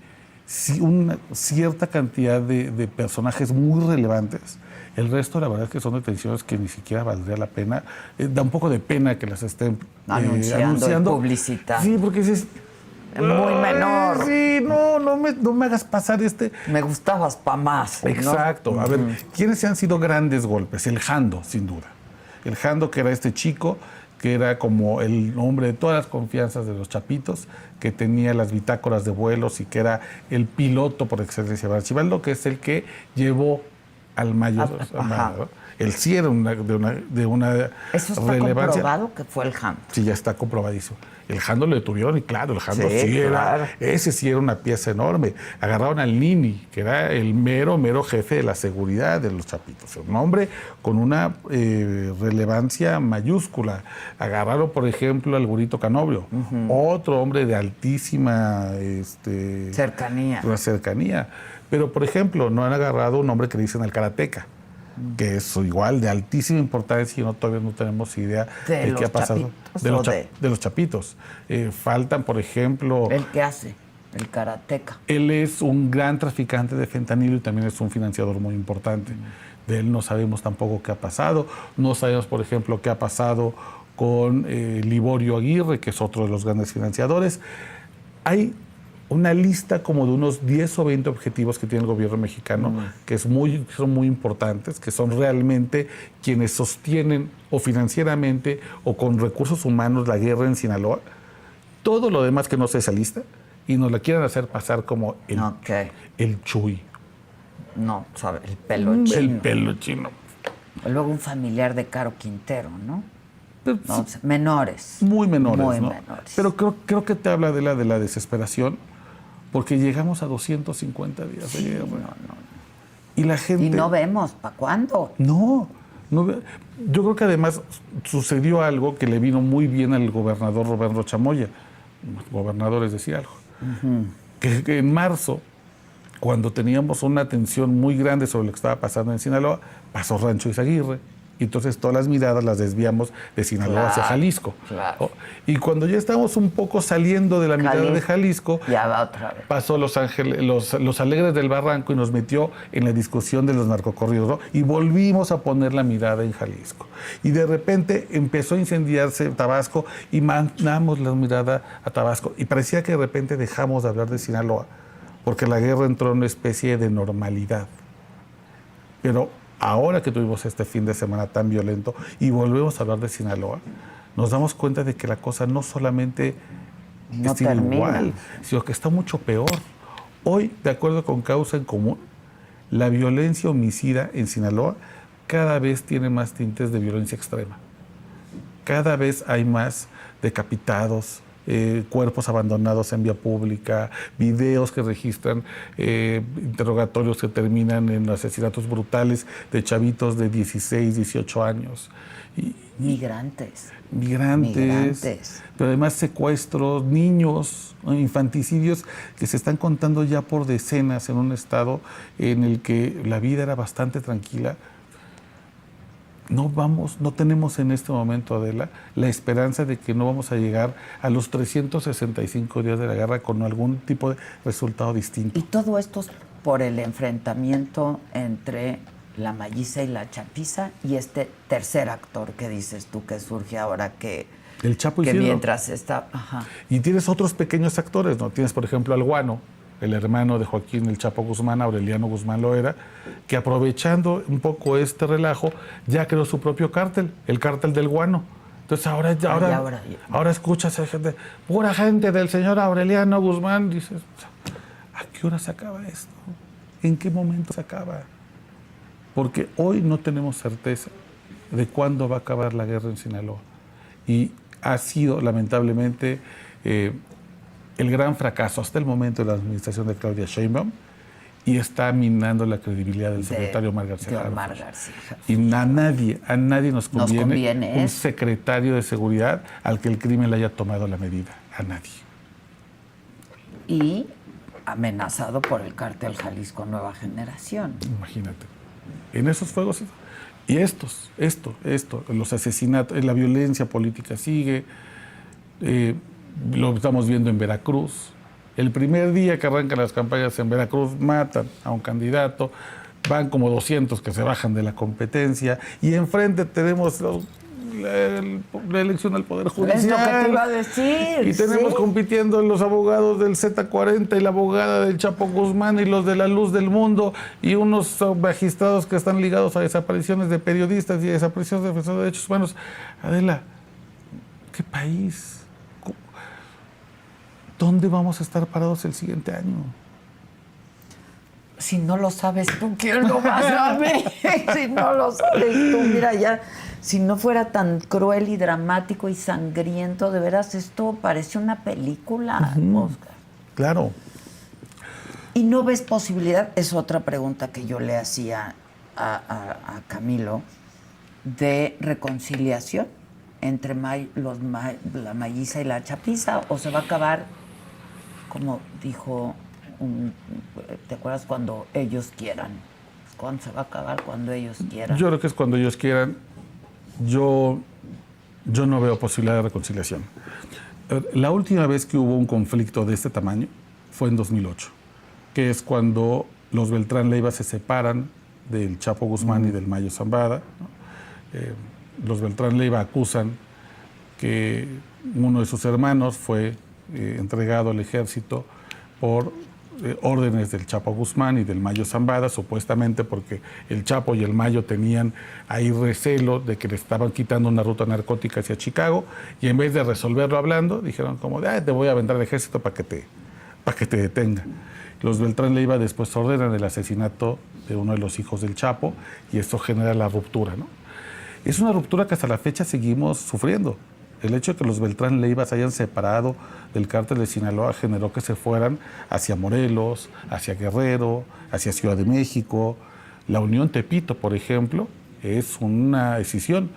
S2: una cierta cantidad de personajes muy relevantes. El resto, la verdad es que son detenciones que ni siquiera valdría la pena. Da un poco de pena que las estén
S1: anunciando. Y publicitando.
S2: Sí, porque dices,
S1: muy menor.
S2: Sí, no me hagas pasar
S1: Me gustabas pa' más.
S2: Exacto.
S1: ¿No?
S2: A ver, ¿quiénes han sido grandes golpes? El Jando, sin duda. El Jando, que era este chico, que era como el hombre de todas las confianzas de los Chapitos, que tenía las bitácoras de vuelos y que era el piloto por excelencia de Archibaldo, que es el que llevó al Mayo. Él sí era de una
S1: ¿Eso está
S2: relevancia.
S1: comprobado que fue el Jando?
S2: Sí, ya está comprobadísimo. El Jando lo detuvieron y claro, el Jando
S1: claro.
S2: ese sí era una pieza enorme. Agarraron al Nini, que era el mero jefe de la seguridad de los Chapitos. Un hombre con una relevancia mayúscula. Agarraron, por ejemplo, al Burrito Canobio, otro hombre de altísima cercanía. Pero, por ejemplo, no han agarrado un hombre que le dicen el Karateca, que es igual de altísima importancia y todavía no tenemos idea de qué ha pasado. De los Chapitos. Faltan, por ejemplo...
S1: ¿El qué hace? El Karateca.
S2: Él es un gran traficante de fentanilo y también es un financiador muy importante. De él no sabemos tampoco qué ha pasado. No sabemos, por ejemplo, qué ha pasado con Liborio Aguirre, que es otro de los grandes financiadores. Hay una lista como de unos 10 o 20 objetivos que tiene el gobierno mexicano, que son muy importantes, que son realmente quienes sostienen o financieramente o con recursos humanos la guerra en Sinaloa. Todo lo demás que no sea esa lista y nos la quieren hacer pasar como el Chuy.
S1: No, sabe, el Pelo Chino.
S2: El Pelo Chino.
S1: Luego un familiar de Caro Quintero, ¿no?
S2: Pero,
S1: no, menores.
S2: Muy menores,
S1: muy
S2: ¿no?
S1: menores.
S2: Pero creo que te habla de la desesperación, porque llegamos a 250 días de guerra. Y la gente...
S1: Y no vemos, ¿para cuándo?
S2: No. Yo creo que además sucedió algo que le vino muy bien al gobernador Roberto Chamoya, gobernador es decir algo, que en marzo, cuando teníamos una tensión muy grande sobre lo que estaba pasando en Sinaloa, pasó Rancho Izaguirre, Y entonces todas las miradas las desviamos de Sinaloa hacia Jalisco.
S1: Claro.
S2: Y cuando ya estamos un poco saliendo de la mirada de Jalisco,
S1: ya va otra vez.
S2: pasó los Alegres del Barranco y nos metió en la discusión de los narcocorridos, ¿no? Y volvimos a poner la mirada en Jalisco. Y de repente empezó a incendiarse Tabasco y mandamos la mirada a Tabasco. Y parecía que de repente dejamos de hablar de Sinaloa, porque la guerra entró en una especie de normalidad. Pero ahora que tuvimos este fin de semana tan violento y volvemos a hablar de Sinaloa, nos damos cuenta de que la cosa no solamente está igual, sino que está mucho peor. Hoy, de acuerdo con Causa en Común, la violencia homicida en Sinaloa cada vez tiene más tintes de violencia extrema. Cada vez hay más decapitados, cuerpos abandonados en vía pública, videos que registran interrogatorios que terminan en asesinatos brutales de chavitos de 16, 18 años.
S1: Migrantes.
S2: Pero además secuestros, niños, infanticidios que se están contando ya por decenas en un estado en el que la vida era bastante tranquila. No tenemos en este momento, Adela, la esperanza de que no vamos a llegar a los 365 días de la guerra con algún tipo de resultado distinto.
S1: Y todo esto es por el enfrentamiento entre la Malliza y la Chapiza y este tercer actor que dices tú que surge ahora que...
S2: El Chapo
S1: que
S2: Isidro.
S1: mientras está... Ajá.
S2: Y tienes otros pequeños actores, ¿no? Tienes, por ejemplo, al Guano, el hermano de Joaquín el Chapo Guzmán, Aureliano Guzmán Loera, que aprovechando un poco este relajo, ya creó su propio cártel, el cártel del Guano. Entonces ahora escuchas a gente, pura gente del señor Aureliano Guzmán, dices, ¿a qué hora se acaba esto? ¿En qué momento se acaba? Porque hoy no tenemos certeza de cuándo va a acabar la guerra en Sinaloa. Y ha sido, lamentablemente, el gran fracaso hasta el momento de la administración de Claudia Sheinbaum y está minando la credibilidad del secretario Omar García Harfuch. Y a nadie nos conviene un secretario de seguridad al que el crimen le haya tomado la medida. A nadie.
S1: Y amenazado por el cártel Jalisco Nueva Generación.
S2: Imagínate. En esos fuegos. Y los asesinatos, la violencia política sigue. Lo estamos viendo en Veracruz. El primer día que arrancan las campañas en Veracruz, matan a un candidato, van como 200 que se bajan de la competencia, y enfrente tenemos la elección al Poder Judicial.
S1: Es lo que te iba a decir.
S2: Y tenemos compitiendo los abogados del Z40 y la abogada del Chapo Guzmán y los de La Luz del Mundo, y unos magistrados que están ligados a desapariciones de periodistas y desapariciones de defensores de derechos humanos. Adela, ¿qué país? ¿Dónde vamos a estar parados el siguiente año?
S1: Si no lo sabes tú, ¿quién lo va a saber? Si no lo sabes tú, mira, ya, si no fuera tan cruel y dramático y sangriento, de veras, esto parece una película, Oscar.
S2: Claro.
S1: ¿Y no ves posibilidad? Es otra pregunta que yo le hacía a Camilo, de reconciliación entre la Malliza y la Chapiza, o se va a acabar, como dijo, ¿te acuerdas? Cuando ellos quieran. ¿Cuándo se va a acabar? Cuando ellos quieran.
S2: Yo creo que es cuando ellos quieran. Yo no veo posibilidad de reconciliación. La última vez que hubo un conflicto de este tamaño fue en 2008, que es cuando los Beltrán Leiva se separan del Chapo Guzmán y del Mayo Zambada, ¿no? Los Beltrán Leiva acusan que uno de sus hermanos fue entregado al ejército por órdenes del Chapo Guzmán y del Mayo Zambada, supuestamente porque el Chapo y el Mayo tenían ahí recelo de que le estaban quitando una ruta narcótica hacia Chicago, y en vez de resolverlo hablando, dijeron como de, te voy a aventar al ejército para que te detenga. Los Beltrán Leiva después ordenan el asesinato de uno de los hijos del Chapo, y esto genera la ruptura, ¿no? Es una ruptura que hasta la fecha seguimos sufriendo. El hecho de que los Beltrán Leiva se hayan separado del cártel de Sinaloa generó que se fueran hacia Morelos, hacia Guerrero, hacia Ciudad de México. La Unión Tepito, por ejemplo, es una decisión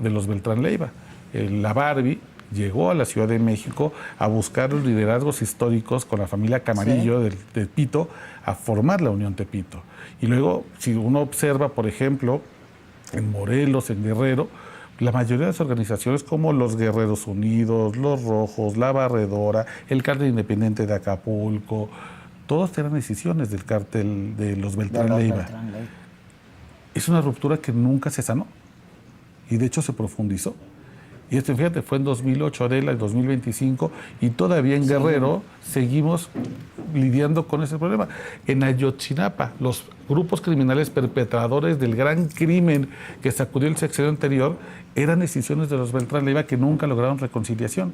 S2: de los Beltrán Leiva. La Barbie llegó a la Ciudad de México a buscar los liderazgos históricos con la familia Camarillo de Tepito, a formar la Unión Tepito. Y luego, si uno observa, por ejemplo, en Morelos, en Guerrero, la mayoría de las organizaciones como los Guerreros Unidos, los Rojos, la Barredora, el Cártel Independiente de Acapulco, todos eran decisiones del cártel de los Beltrán Leiva. Es una ruptura que nunca se sanó y de hecho se profundizó. Y esto, fíjate, fue en 2008, Adela, en 2025, y todavía en Guerrero seguimos lidiando con ese problema. En Ayotzinapa, los grupos criminales perpetradores del gran crimen que sacudió el sexenio anterior eran decisiones de los Beltrán Leiva que nunca lograron reconciliación.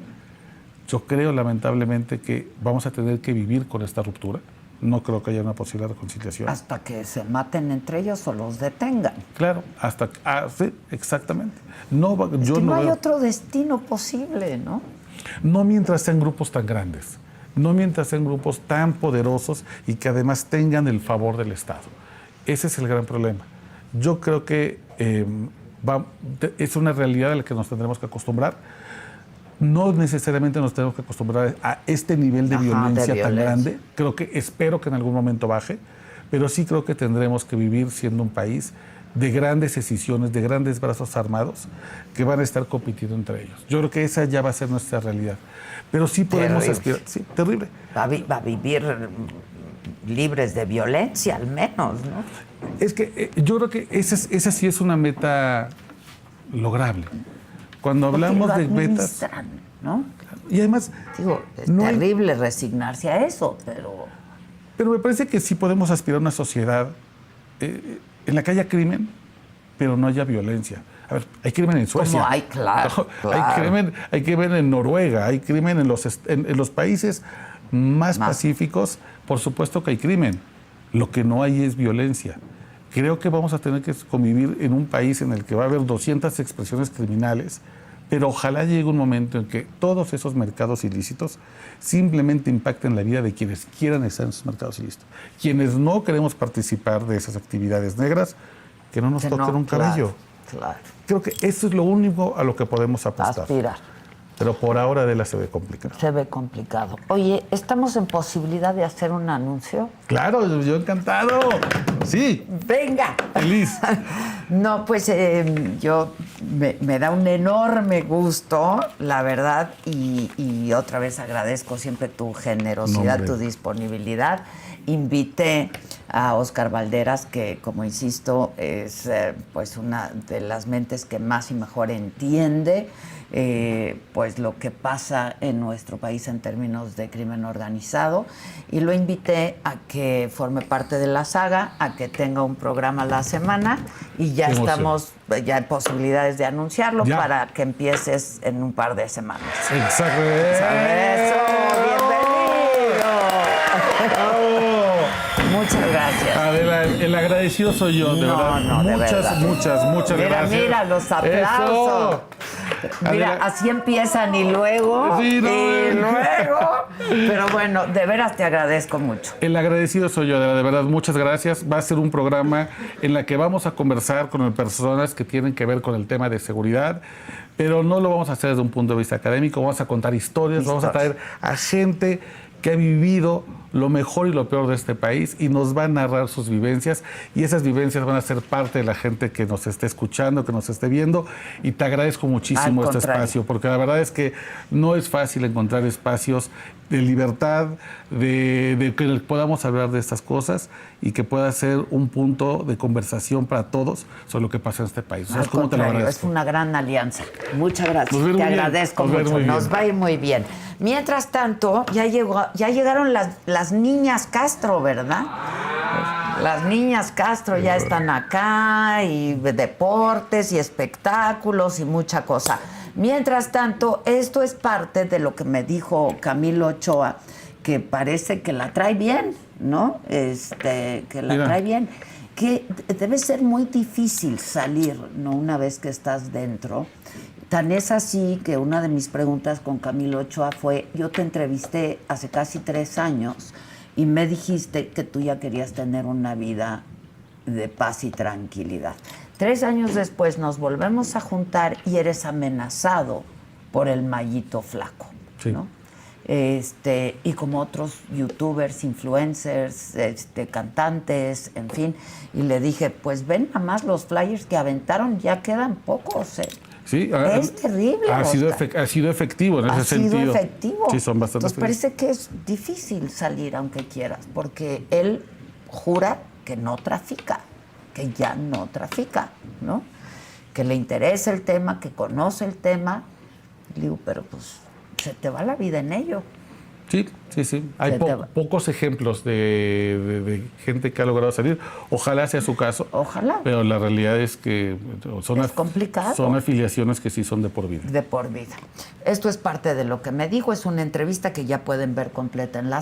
S2: Yo creo, lamentablemente, que vamos a tener que vivir con esta ruptura. No creo que haya una posible reconciliación.
S1: Hasta que se maten entre ellos o los detengan.
S2: Claro, hasta... sí, exactamente. No,
S1: Es
S2: yo
S1: que no hay
S2: veo-
S1: otro destino posible, ¿no?
S2: No mientras sean grupos tan grandes, no mientras sean grupos tan poderosos y que además tengan el favor del Estado. Ese es el gran problema. Yo creo que es una realidad a la que nos tendremos que acostumbrar. No necesariamente nos tenemos que acostumbrar a este nivel de
S1: Ajá, de
S2: violencia tan
S1: violencia.
S2: grande. Espero que en algún momento baje, pero sí creo que tendremos que vivir siendo un país de grandes decisiones, de grandes brazos armados que van a estar compitiendo entre ellos. Yo creo que esa ya va a ser nuestra realidad. Pero sí podemos
S1: Terrible.
S2: aspirar. Sí, terrible.
S1: Va a vivir libres de violencia, al menos, ¿no?
S2: Es que yo creo que esa sí es una meta lograble. Cuando hablamos
S1: Porque
S2: de
S1: lo
S2: metas...
S1: administran, ¿no?
S2: Y además...
S1: Digo, es
S2: no hay-
S1: terrible resignarse a eso, pero...
S2: Pero me parece que sí podemos aspirar a una sociedad en la que haya crimen, pero no haya violencia. A ver, hay crimen en Suecia.
S1: Como hay, claro, claro.
S2: Hay crimen en Noruega, hay crimen en los países más pacíficos, por supuesto que hay crimen. Lo que no hay es violencia. Creo que vamos a tener que convivir en un país en el que va a haber 200 expresiones criminales, pero ojalá llegue un momento en que todos esos mercados ilícitos simplemente impacten la vida de quienes quieran estar en esos mercados ilícitos. Quienes no queremos participar de esas actividades negras, que no nos
S1: Que
S2: toquen
S1: no,
S2: un cabello.
S1: Claro.
S2: Creo que eso es lo único a lo que podemos apostar.
S1: Aspirar.
S2: Pero por ahora, Adela, se ve complicado.
S1: Se ve complicado. Oye, ¿estamos en posibilidad de hacer un anuncio?
S2: Claro, yo encantado. Sí,
S1: ¡Venga!
S2: feliz.
S1: No, pues yo me da un enorme gusto, la verdad, y otra vez agradezco siempre tu generosidad,
S2: No, hombre.
S1: tu disponibilidad. Invité a Óscar Valderas, que como insisto, es pues una de las mentes que más y mejor entiende pues lo que pasa en nuestro país en términos de crimen organizado, y lo invité a que forme parte de la saga, a que tenga un programa a la semana, y ya
S2: Qué emoción.
S1: estamos ya en posibilidades de anunciarlo
S2: Ya.
S1: para que empieces en un par de semanas.
S2: Exacto.
S1: ¡Eso! ¡Bienvenido!
S2: ¡Bravo!
S1: Muchas gracias.
S2: Adela, el agradecido soy yo, de
S1: No,
S2: verdad.
S1: no, de verdad.
S2: Muchas
S1: Mira,
S2: gracias.
S1: mira los aplausos.
S2: Eso.
S1: Mira,
S2: Adela.
S1: así empiezan y luego,
S2: Sí, no,
S1: y luego. Pero bueno, de veras te agradezco mucho.
S2: El agradecido soy yo, de verdad, muchas gracias. Va a ser un programa en la que vamos a conversar con personas que tienen que ver con el tema de seguridad, pero no lo vamos a hacer desde un punto de vista académico, vamos a contar historias. Vamos a traer a gente que ha vivido lo mejor y lo peor de este país y nos va a narrar sus vivencias, y esas vivencias van a ser parte de la gente que nos esté escuchando, que nos esté viendo, y te agradezco muchísimo
S1: Al
S2: este
S1: contrario.
S2: espacio, porque la verdad es que no es fácil encontrar espacios de libertad, de que podamos hablar de estas cosas y que pueda ser un punto de conversación para todos sobre lo que pasa en este país.
S1: Al
S2: ¿Cómo te lo
S1: contrario, es
S2: agradezco?
S1: una gran alianza. Muchas gracias.
S2: Nos va a ir
S1: Te
S2: muy bien.
S1: agradezco
S2: Nos va a ir
S1: mucho.
S2: muy bien.
S1: Nos va a ir muy bien. Mientras tanto, ya llegaron las niñas Castro, ¿verdad? Las niñas Castro ya están acá, y deportes y espectáculos y mucha cosa. Mientras tanto, esto es parte de lo que me dijo Camilo Ochoa, que parece que la trae bien, ¿no? Que la
S2: Mira.
S1: trae bien. Que debe ser muy difícil salir, ¿no? Una vez que estás dentro. Tan es así que una de mis preguntas con Camilo Ochoa fue: yo te entrevisté hace casi 3 años y me dijiste que tú ya querías tener una vida de paz y tranquilidad. 3 años después nos volvemos a juntar y eres amenazado por el Mayito Flaco,
S2: Sí.
S1: ¿no? y como otros youtubers, influencers, cantantes, en fin. Y le dije, pues ven nada más los flyers que aventaron, ya quedan pocos, ¿eh?
S2: Sí,
S1: Es terrible.
S2: ha sido efectivo en ese sentido.
S1: Ha sido efectivo.
S2: Sí, son bastante.
S1: Entonces parece que es difícil salir aunque quieras, porque él jura que no trafica, que ya no trafica, ¿no? Que le interesa el tema, que conoce el tema. Le digo, pero pues se te va la vida en ello.
S2: Sí. Hay pocos ejemplos de gente que ha logrado salir. Ojalá sea su caso.
S1: Ojalá.
S2: Pero la realidad es que
S1: es complicado.
S2: Son afiliaciones que sí son de por vida.
S1: De por vida. Esto es parte de lo que me dijo. Es una entrevista que ya pueden ver completa en la